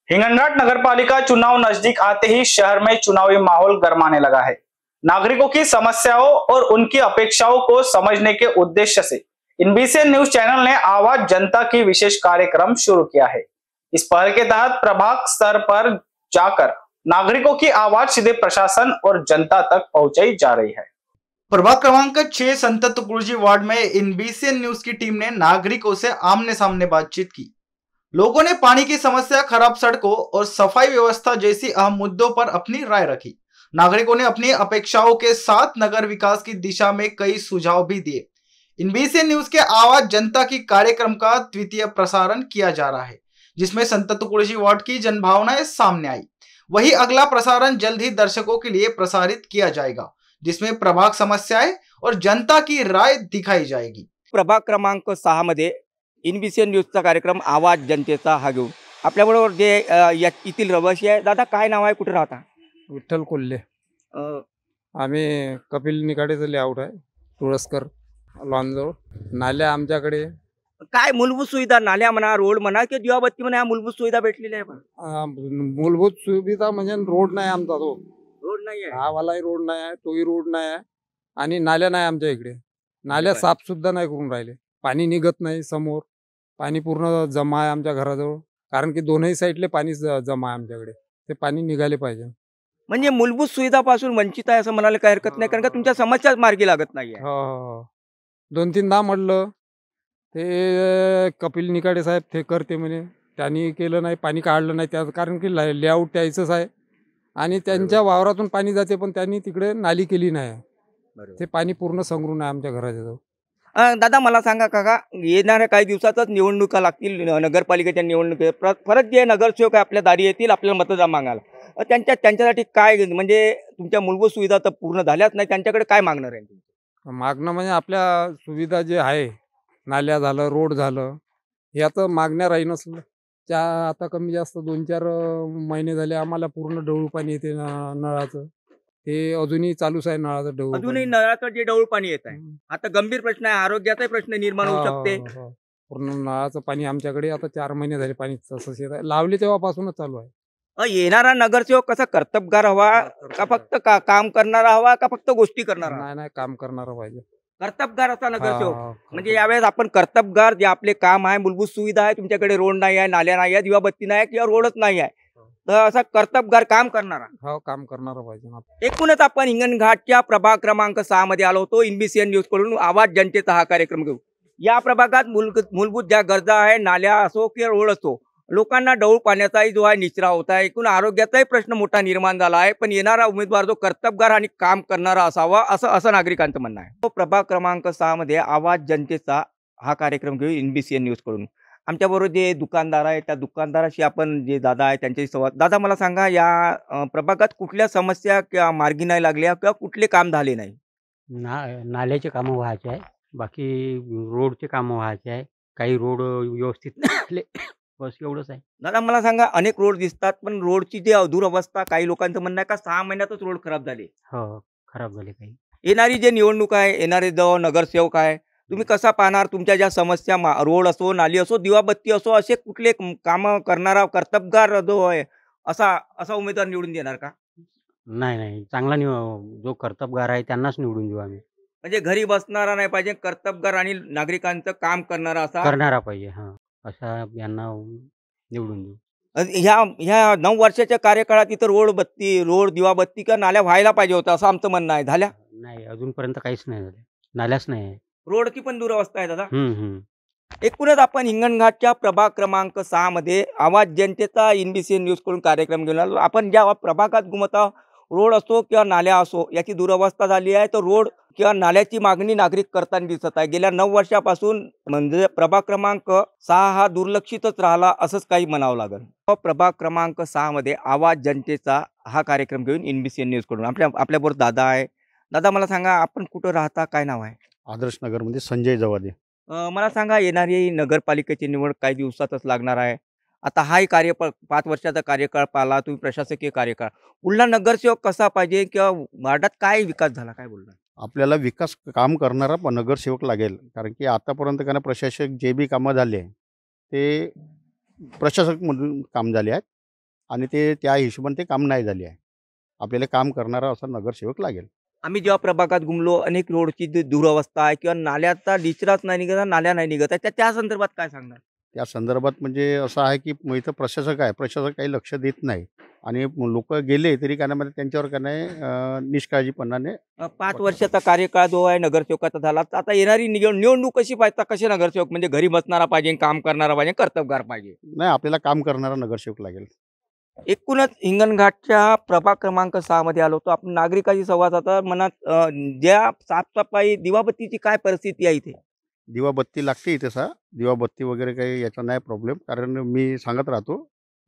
हिंगनघाट नगरपालिका चुनाव नजदीक आते ही शहर में चुनावी माहौल गरमाने लगा है। नागरिकों की समस्याओं और उनकी अपेक्षाओं को समझने के उद्देश्य से इनबीसीएन न्यूज चैनल ने आवाज जनता की विशेष कार्यक्रम शुरू किया है। इस पहल के तहत प्रभाग स्तर पर जाकर नागरिकों की आवाज सीधे प्रशासन और जनता तक पहुंचाई जा रही है। प्रभाग क्रमांक 6 संत तुकडोजी वार्ड में इनबीसीएन न्यूज की टीम ने नागरिकों से आमने सामने बातचीत की। लोगों ने पानी की समस्या, खराब सड़कों और सफाई व्यवस्था जैसी अहम मुद्दों पर अपनी राय रखी। नागरिकों ने अपनी अपेक्षाओं के साथ नगर विकास की दिशा में कई सुझाव भी दिए। इनबीसीएन न्यूज के आवाज जनता की कार्यक्रम का द्वितीय प्रसारण किया जा रहा है, जिसमें संत तुकडोजी वार्ड की जनभावनाएं सामने आई। वही अगला प्रसारण जल्द ही दर्शकों के लिए प्रसारित किया जाएगा, जिसमें प्रभाग समस्याएं और जनता की राय दिखाई जाएगी। प्रभाग क्रमांक 6 मध्ये इनबीसीएन न्यूजचा कार्यक्रम आवाज जनतेचा हा घेऊन आपल्याबरोबर जे येथील रहिवासी आहे. दादा, काय नाव आहे, कुठे राहता? विठ्ठल कोल्हे. अ, आम्ही कपिल निकाडेचं लेआउट आहे, तुळसकर लॉनजवळ. नाल्या आमच्याकडे काय मूलभूत सुविधा, नाल्या म्हणा, रोड म्हणा की दिवाबत्ती म्हणा, मूलभूत सुविधा भेटलेल्या आहे पण मूलभूत सुविधा म्हणजे रोड नाही आमचा, तो रोड नाही आहे. हा वालाही रोड नाही आहे, तोही रोड नाही आहे आणि नाल्या नाही आमच्या इकडे. नाल्या बरं. साफ सुद्धा नाही करून राहिले. पाणी निघत नाही. समोर पाणी पूर्ण जमा आहे आमच्या घराजवळ, कारण की दोनही साईडले पाणी जमा आहे आमच्याकडे. ते पाणी निघाले पाहिजे. म्हणजे मूलभूत सुविधापासून वंचित आहे असं म्हणायला काही हरकत नाही, कारण का तुमच्या समस्याच मार्गी लागत नाहीये. हो हो हो. 2-3दा म्हटलं, ते कपिल निकाडे साहेब ते करते म्हणे, त्यांनी केलं नाही, पाणी काढलं नाही. त्या कारण की लेआउट त्याचंच आहे आणि त्यांच्या वावरातून पाणी जाते, पण त्यांनी तिकडे नाली केली नाही. ते पाणी पूर्ण संग्रहून आहे आमच्या घराच्या जवळ. दादा, मला सांगा काका, येणाऱ्या काही दिवसातच निवडणुका लागतील, नगरपालिकेच्या निवडणुका. परत जे नगरसेवक आहे आपल्या दारी येतील आपल्याला मतदान मागायला. त्यांच्यासाठी काय, म्हणजे तुमच्या मूलभूत सुविधा तर पूर्ण झाल्याच नाही, त्यांच्याकडे काय मागणार आहे? मागणं म्हणजे आपल्या सुविधा जे आहे, नाल्या झालं, रोड झालं, हे आता मागण्या राही नसलं. त्या आता कमी जास्त 2-4 महिने झाले आम्हाला पूर्ण डवळू पाणी येते नळाचं. ते अजूनही चालूच आहे नळाचं डवळू अजूनही पाणी. नळाचं जे डवळ पाणी येत आहे, आता गंभीर प्रश्न आहे, आरोग्याचाही प्रश्न निर्माण होऊ शकते. हो, हो. पूर्ण नळाचं पाणी आमच्याकडे आता 4 महिने झाले पाणी तसंच येत आहे. लावले तेव्हापासूनच चालू आहे. येणारा नगरसेवक कसा कर्तबगार हवा का फक्त काम करणारा हवा का फक्त गोष्टी करणारा? नाही नाही, काम करणारा पाहिजे. कर्तबगार असा नगरसेवक. हा, हा. म्हणजे यावेळेस आपण कर्तबगार, जे आपले काम आहे, मूलभूत सुविधा आहे, तुमच्याकडे रोड नाही आहे, नाल्या नाही आहे, दिवाबत्ती नाही आहे किंवा रोडच नाही आहे, तर असा कर्तबगार काम करणारा. हो, काम करणारा पाहिजे ना. एकूणच आपण हिंगणघाटच्या प्रभाग क्रमांक 6 मध्ये आलो होतो. इनबीसीएन न्यूज कडून आवाज जनतेचा हा कार्यक्रम घेऊ. या प्रभागात मूलभूत ज्या गरजा आहे, नाल्या असो किंवा रोड असो, लोकांना डौळ पाण्याचाही जो आहे निचरा होत आहे. एकूण आरोग्याचाही प्रश्न मोठा निर्माण झाला आहे. पण येणारा उमेदवार जो कर्तबगार आणि काम करणारा असावा, असं नागरिकांचं म्हणणं आहे. तो प्रभाग क्रमांक 6 मध्ये आवाज जनतेचा हा कार्यक्रम घेऊ इनबीसीएन न्यूज कडून. आमच्याबरोबर जे दुकानदार आहे, त्या दुकानदाराशी आपण, जे दादा आहे त्यांच्याशी संवाद. दादा, मला सांगा, या प्रभागात कुठल्या समस्या किंवा मार्गी नाही लागल्या किंवा कुठले काम झाले नाही? नाल्याचे कामं व्हायचे आहे, बाकी रोडचे कामं व्हायचे आहे, काही रोड व्यवस्थित नाही आले, बस एवढंच आहे. दादा, मला सांगा, अनेक रोड दिसतात, पण रोडची जी दुरवस्था, काही लोकांचं म्हणणं आहे का 6 महिन्यातच रोड खराब झाले. हो, खराब झाले काही. येणारी जे निवडणूक आहे, येणारे जो नगरसेवक आहे, तुम्ही कसा पाहणार? तुमच्या ज्या समस्या, रोड असो, नाली असो, दिवाबत्ती असो, असे कुठले कामं करणारा कर्तबगार जो आहे, असा उमेदवार निवडून देणार का? नाही, चांगला जो कर्तबगार आहे त्यांनाच निवडून देऊ आम्ही. म्हणजे घरी बसणारा नाही पाहिजे, कर्तबगार आणि नागरिकांचं काम करणारा असा करणारा पाहिजे. हा, असा यांना निवडून देऊ. ह्या 9 वर्षाच्या कार्यकाळात इथं रोड, दिवाबत्ती किंवा नाल्या व्हायला पाहिजे होतं, असं आमचं म्हणणं आहे. झाल्या नाही, अजूनपर्यंत काहीच नाही झाले. नाल्याच नाही आहे. रोडची पण दुरवस्था आहे दादा. हम्म. एकूणच आपण हिंगणघाटच्या प्रभाग क्रमांक 6 मध्ये आवाज जनतेचा इनबीसीएन न्यूज कडून कार्यक्रम घेऊन आलो. आपण ज्या प्रभागात घुमत आहोत, रोड असो किंवा नाल्या असो, याची दुरवस्था झाली आहे. तर रोड किंवा नाल्याची मागणी नागरिक करताना दिसत आहे. गेल्या 9 वर्षापासून म्हणजे प्रभाग क्रमांक 6 हा दुर्लक्षितच राहिला, असंच काही म्हणावं लागेल. प्रभाग क्रमांक 6 मध्ये आवाज जनतेचा हा कार्यक्रम घेऊन इनबीसीएन न्यूज कडून आपल्याबरोबर दादा आहे. दादा, मला सांगा, आपण कुठं राहता, काय नाव आहे? आदर्श नगरमध्ये संजय जवादे. मला सांगा, येणारी नगरपालिकेची निवड काही दिवसातच लागणार आहे. आता हाही 5 वर्षाचा कार्यकाळ पाहिला तुम्ही, प्रशासकीय कार्यकाळ. पुढला नगरसेवक कसा पाहिजे किंवा वार्डात काय विकास झाला, काय बोलणार? आपल्याला विकास काम करणारा नगरसेवक लागेल, कारण की आतापर्यंत काय प्रशासक जे बी कामं झाले ते प्रशासकमधून काम झाले आहेत. आणि ते त्या हिशोबाने ते काम नाही झाले आहे. आपल्याला काम करणारा असा नगरसेवक लागेल. आम्ही जेव्हा प्रभागात घुमलो, अनेक रोडची दुरवस्था आहे किंवा नाल्याचा निचराच नाही निघत आहे, नाल्या नाही निघत आहे, त्या संदर्भात काय सांगणार? त्या संदर्भात म्हणजे असं आहे की इथं प्रशासक आहे, प्रशासक काही लक्ष देत नाही आणि लोक गेले तरी काय नाही, त्यांच्यावर काय नाही निष्काळजीपणाने 5 वर्षाचा कार्यकाळ जो आहे नगरसेवकाचा झाला, तर आता येणारी निवडणूक कशी पाहिजे? कसे नगरसेवक म्हणजे घरी बसणारा पाहिजे, काम करणारा पाहिजे, कर्तबगार पाहिजे? नाही, आपल्याला काम करणारा नगरसेवक लागेल. एकूणच हिंगणघाटच्या प्रभाग क्रमांक 6 मध्ये आलो होतो आपण. नागरिकांशी संवाद साधता मनात ज्या साफसफाई दिवाबत्तीची काय परिस्थिती आहे इथे? दिवाबत्ती लागते इथे दिवाबत्ती वगैरे काही याचा नाही प्रॉब्लेम, कारण मी सांगत राहतो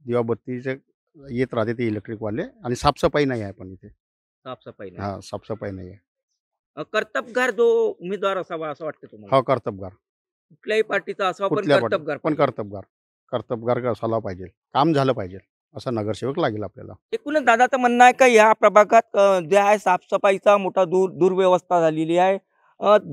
दिवाबत्तीचे येत राहते ते इलेक्ट्रिकवाले, आणि साफसफाई नाही आहे पण इथे. साफसफाई नाही. हां, साफसफाई नाही आहे. कर्तबगार जो उमेदवार असावा असं वाटतं तुम्हाला? हा, कर्तबगार कुठल्याही पार्टीचा असावा, पण कुठल्या कर्तबगार पण पाहिजे. कर्तबगार असायला पाहिजे, काम झालं पाहिजे, असा नगरसेवक लागेल आपल्याला. एकूणच दादाचं म्हणणं आहे का या प्रभागात जे आहे साफसफाईचा मोठा दुर्व्यवस्था झालेली आहे.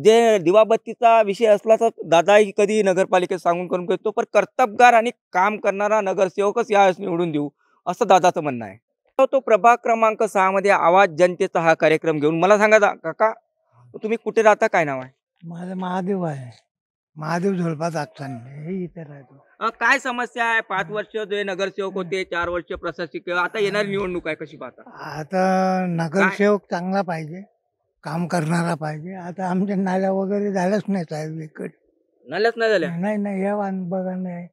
जे दिवाबत्तीचा विषय असला तर दादाही कधी नगरपालिकेत सांगून करून घेतो, पण कर्तबगार आणि काम करणारा नगरसेवकच यावेळेस निवडून देऊ असं दादाचं म्हणणं आहे. तो प्रभाग क्रमांक 6 मध्ये आवाज जनतेचा हा कार्यक्रम घेऊन मला सांगा काका, तुम्ही कुठे राहता, काय नाव आहे? माझं महादेव आहे. महादेव झोलपा दागताना हे इथे राहतो. काय समस्या आहे? 5 वर्ष जे नगरसेवक होते, 4 वर्ष प्रशासक, आता येणारी निवडणूक आहे, कशी पाहता? आता नगरसेवक चांगला पाहिजे, काम करणारा पाहिजे. आता आमच्या नाल्या वगैरे झाल्याच नाही साहेब इकडे. नाल्याच नाही झाल्या? नाही या बघा नाही,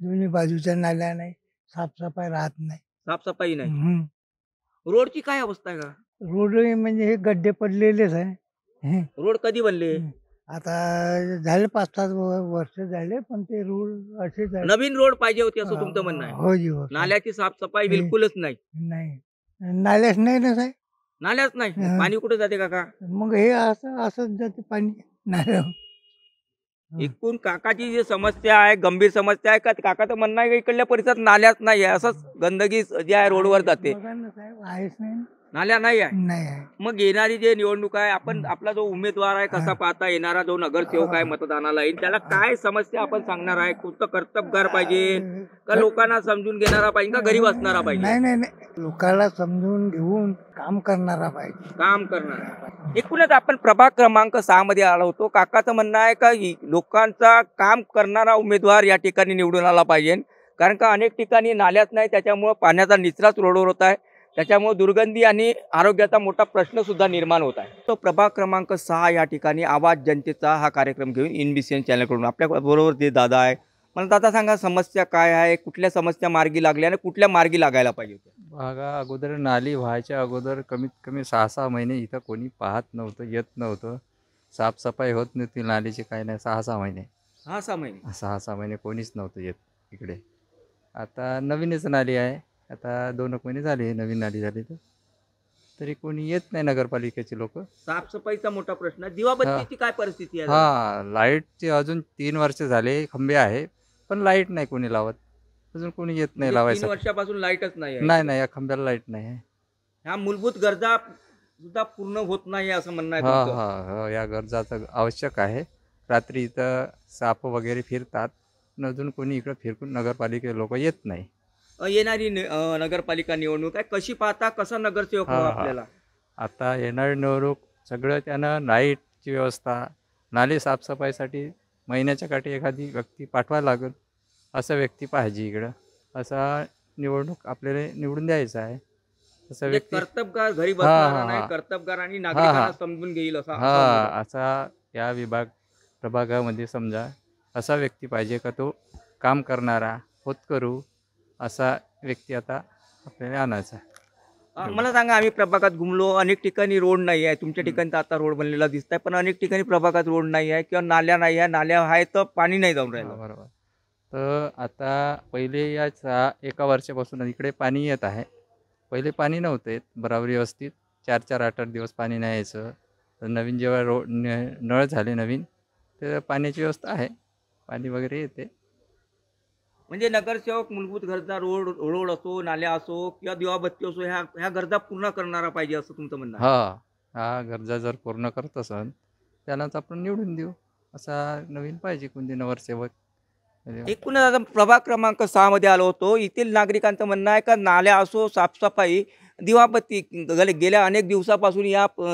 दोन्ही बाजूच्या नाल्या नाही, साफसफाई राहत नाही. साफसफाई नाही. रोडची काय अवस्था आहे का? रोड म्हणजे हे गड्डे पडलेलेच आहे. रोड कधी बनले? आता झाले 5-7 वर्ष झाले, पण ते रोड असेच आहे. नवीन रोड पाहिजे होती असं तुमचं म्हणणं आहे? हो जी हो. नाल्याची साफसफाई बिलकुलच नाही. नाल्याच नाही ना साहेब. नाल्याच नाही. पाणी कुठे जाते काका? मग हे असंच जाते पाणी नाल्यावर. एकूण काकाची जी समस्या आहे, गंभीर समस्या आहे का? काकाचं म्हणणं आहे का इकडल्या परिसरात नाल्याच नाही आहे, असंच गंदगी जी आहे रोडवर जाते. बघा ना साहेब, आहेच नाही, नाल्या नाही आहे. नाही आहे. मग येणारी जे निवडणूक आहे, आपण आपला जो उमेदवार आहे कसा पाहता, येणारा जो नगरसेवक आहे मतदानाला येईल, त्याला काय समस्या आपण सांगणार आहे? कुठं कर्तबगार पाहिजे का लोकांना समजून घेणारा पाहिजे का घरी बसणारा पाहिजे? नाही, लोकांना समजून घेऊन काम करणारा पाहिजे. काम करणारा. एकूणच आपण प्रभाग क्रमांक 6 मध्ये आलो होतो. काकाचं म्हणणं आहे का लोकांचा काम करणारा उमेदवार या ठिकाणी निवडून आला पाहिजे, कारण का अनेक ठिकाणी नाल्याच नाही, त्याच्यामुळे पाण्याचा निचराच रोडवर होत आहे, त्याच्यामुळे दुर्गंधी आणि आरोग्याचा मोठा प्रश्न सुद्धा निर्माण होत आहे. तो प्रभाग क्रमांक 6 या ठिकाणी आवाज जनतेचा हा कार्यक्रम घेऊन इनबीसीएन चॅनलकडून आपल्या बरोबर जे दादा आहे, मला दादा सांगा समस्या काय आहे, कुठल्या समस्या मार्गी लागल्या आणि कुठल्या मार्गी लागायला पाहिजे? बघा, अगोदर नाली व्हायच्या अगोदर कमीत कमी 6-6 महिने इथं कोणी पाहत नव्हतं, येत नव्हतं, साफसफाई होत नव्हती नालीची, काय नाही. 6-6 महिने 6-6 महिने कोणीच नव्हतं येत इकडे. आता नवीनच नाली आहे, आता 2 महिने झाले नवीन नाली झाली, तर तरी कोणी येत नाही नगरपालिकेचे लोक. साफसफाईचा मोठा प्रश्न आहे. दिवाबत्तीची काय परिस्थिती आहे? लाईटचे अजून 3 वर्ष झाले, खंबे आहे पण लाईट नाही कोणी लावत, अजून कोणी येत नाही लावायचं. 3 वर्षापासून लाईटच नाही. नाही, या खंब्याला लाईट नाही आहे. ह्या मूलभूत गरजा सुद्धा पूर्ण होत नाही असं म्हणणं आहे तुमचं? या गरजाचं आवश्यक आहे. रात्री इथं साप वगैरे फिरतात, अजून कोणी इकडं फिरकून नगरपालिके लोक येत नाही. येणारी नगरपालिका निवडणूक आहे, कशी पाहता, कसा नगरसेवक आपल्याला? आता येणारी निवडणूक सगळं त्यानं लाईटची व्यवस्था, नाली साफसफाईसाठी महिन्याच्या काठी एखादी व्यक्ती पाठवायला लागेल, असं व्यक्ती पाहिजे इकडं. असा निवडणूक आपल्याला निवडून द्यायचा आहे. असं व्यक्ती कर्तबगार, घरी बसणारा नाही, कर्तबगार आणि नागरिकांना समजून घेईल असा या प्रभागामध्ये समजा असा व्यक्ती पाहिजे का तो काम करणारा, होतकरू असा व्यक्ती आता आपल्याला आणायचा. मला सांगा, आम्ही प्रभागात घुमलो, अनेक ठिकाणी रोड नाही आहे. तुमच्या ठिकाणी तर आता रोड बनलेला दिसत आहे, पण अनेक ठिकाणी प्रभागात रोड नाही आहे किंवा नाल्या नाही आहे. नाल्या आहे तर पाणी नाही जाऊन राहिलं. बरोबर. तर आता पहिले या 1 वर्षापासून इकडे पाणी येत आहे. पहिले पाणी नव्हतं येत बरोबर व्यवस्थित, 4-4, 8-8 दिवस पाणी नाही यायचं. तर नवीन जेव्हा नळ झाले नवीन, तर पाण्याची व्यवस्था आहे, पाणी वगैरे येते. म्हणजे नगरसेवक मूलभूत गरजा, रोड असो, नाल्या असो किंवा दिवाबत्ती असो, ह्या गरजा पूर्ण करणारा पाहिजे असं तुमचं म्हणणं आहे? हा गरजा जर पूर्ण करत असेल त्यालाच आपण निवडून देऊ. असा नवीन पाहिजे कोणते नगरसेवक एकूणच आता प्रभाग क्रमांक 6 मध्ये आलो होतो. येथील नागरिकांचं म्हणणं आहे का नाल्या असो, साफसफाई, दिवाबत्ती गेल्या अनेक दिवसापासून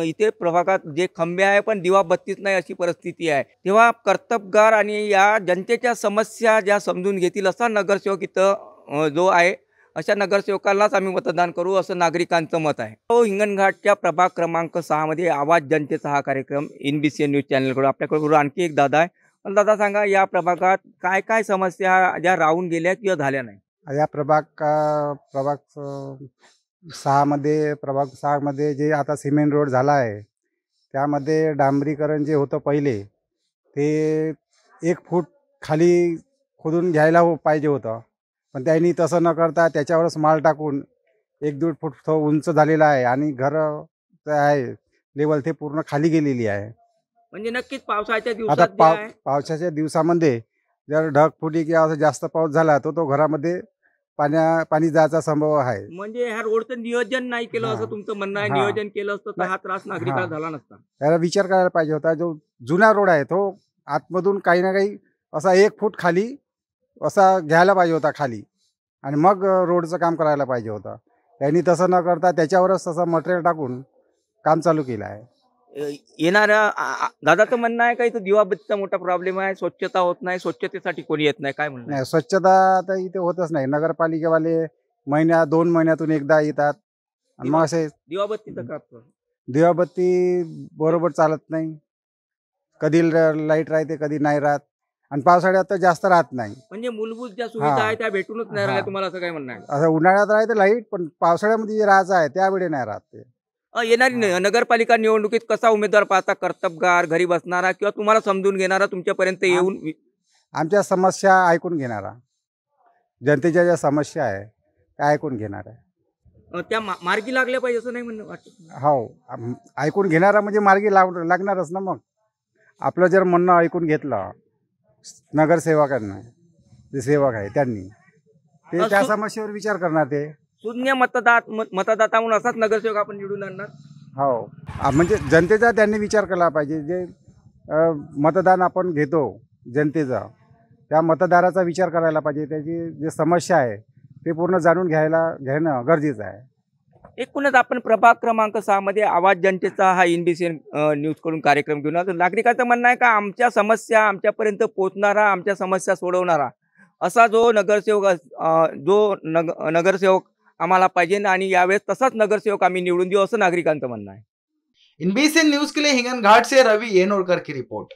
इथे प्रभागात जे खंबे आहे पण दिवाबत्तीच नाही अशी परिस्थिती आहे. तेव्हा कर्तबगार आणि या जनतेच्या समस्या ज्या समजून घेतील असा नगरसेवक इथं जो आहे अशा नगरसेवकांनाच आम्ही मतदान करू असं नागरिकांचं मत आहे. तो हिंगणघाटच्या प्रभाग क्रमांक 6 मध्ये आवाज जनतेचा हा कार्यक्रम NBCN न्यूज चॅनलकडून आपल्याकडून आणखी एक दादा आहे. पण दादा सांगा, या प्रभागात काय काय समस्या ज्या राहून गेल्या किंवा झाल्या नाही? या प्रभाग 6 मध्ये जे आता सिमेंट रोड झाला आहे त्यामध्ये डांबरीकरण जे होतं पहिले ते 1 फूट खाली खोदून घ्यायला पाहिजे होतं, पण त्यांनी तसं न करता त्याच्यावरच माल टाकून 1-1.5 फूट उंच झालेला आहे आणि घरं आहे लेवल ते पूर्ण खाली गेलेली आहे. म्हणजे नक्कीच पावसाच्या आता दिवसात पावसाच्या दिवसामध्ये जर ढगफुटी किंवा असं जास्त पाऊस झाला तर तो घरामध्ये पाणी जायचा संभव आहे. म्हणजे ह्या रोडचं नियोजन नाही केलं असं तुमचं म्हणणं आहे? नियोजन केलं असतं तर हा त्रास नागरिकांना झाला नसता. त्याला विचार करायला पाहिजे होता. जो जुना रोड आहे तो आतमधून काही ना काही असा 1 फूट खाली असा घ्यायला पाहिजे होता खाली आणि मग रोडचं काम करायला पाहिजे होतं. त्यांनी तसं न करता त्याच्यावरच तसं मटेरियल टाकून काम चालू केलं आहे. येणाऱ्या दादाचं म्हणणं आहे का इथं दिवाबत्तीचा मोठा प्रॉब्लेम आहे, स्वच्छता होत नाही, स्वच्छतेसाठी कोणी येत नाही, काय म्हणणं? नाही, स्वच्छता तर इथे होतच नाही. नगरपालिकेवाले 2 महिन्यातून एकदा येतात आणि मग असे दिवाबत्तीचं का दिवाबत्ती बरोबर चालत नाही. कधी लाईट राहते कधी नाही राहत आणि पावसाळ्यात तर जास्त राहत नाही. म्हणजे मूलभूत ज्या सुविधा आहेत त्या भेटूनच नाही राहिल्या, तुम्हाला असं काय म्हणणं आहे? असं उन्हाळ्यात राहते लाईट, पण पावसाळ्यामध्ये जे राहायचं आहे त्यावेळी नाही राहत ते. येणारी नगरपालिका निवडणुकीत कसा उमेदवार पाहता? कर्तबगार, घरी बसणारा किंवा तुम्हाला समजून घेणारा, तुमच्यापर्यंत येऊन आमच्या समस्या ऐकून घेणारा, जनतेच्या ज्या समस्या आहे त्या ऐकून घेणार आहे. त्या मार्गी लागल्या पाहिजे असं नाही म्हणणं वाटत? हो, ऐकून घेणारा म्हणजे मार्गी लागणारच ना. मग आपलं जर म्हणणं ऐकून घेतलं नगरसेवकांना, जे सेवक आहे त्यांनी, ते त्या समस्येवर विचार करणार. ते शून्य मतदाता म्हणून असाच नगरसेवक आपण निवडून आणणार. हो, म्हणजे जनतेचा त्यांनी विचार केला पाहिजे. जे मतदान आपण घेतो जनतेचा, त्या मतदाराचा विचार करायला पाहिजे. त्याची जे समस्या आहे ते पूर्ण जाणून घेणं गरजेचं आहे. एकूणच आपण प्रभाग क्रमांक 6 मध्ये आवाज जनतेचा हा NBCN न्यूज कडून कार्यक्रम घेऊन आलो. नागरिकांचं म्हणणं आहे का आमच्या समस्या आमच्यापर्यंत पोहोचणारा, आमच्या समस्या सोडवणारा असा जो नगरसेवक आम्हाला पाहिजे आणि यावेळेस तसाच नगरसेवक आम्ही निवडून देऊ असं नागरिकांचं म्हणणं आहे. NBCN न्यूज के लिए हिंगनघाट से रवि येनोरकर की रिपोर्ट.